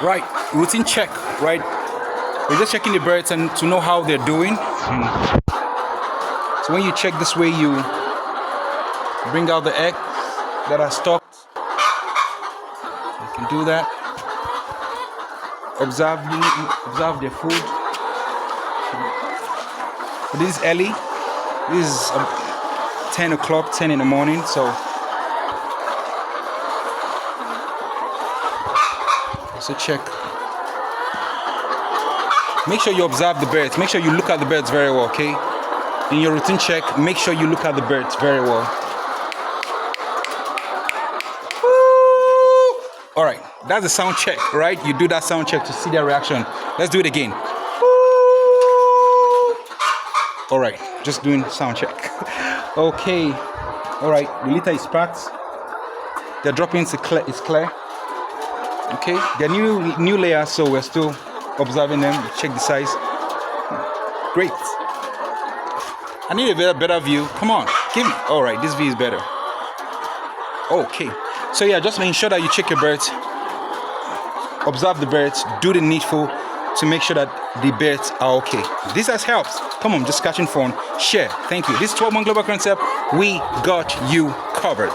Right, routine check, right? We're just checking the birds and to know how they're doing. So when you check this way, you bring out the eggs that are stocked. You can do that. Observe their food. But this is early. This is 10 o'clock, 10 in the morning. So check. Make sure you observe the birds. Make sure you look at the birds very well, okay? In your routine check, make sure you look at the birds very well. Woo! All right, that's the sound check, right? You do that sound check to see their reaction. Let's do it again. Woo! All right, just doing sound check. Okay. All right, the litter is packed. The drop-ins is clear. Okay, they're new layers, so we're still observing them. Check the size. Great. I need a better view. Come on, give me. All right, this view is better. Okay, so yeah, just make sure that you check your birds, observe the birds, do the needful to make sure that the birds are okay. This has helped. Come on, just catching phone. Share. Thank you. This is 𝗥𝗢𝗨𝗧𝗜𝗡. We got you covered.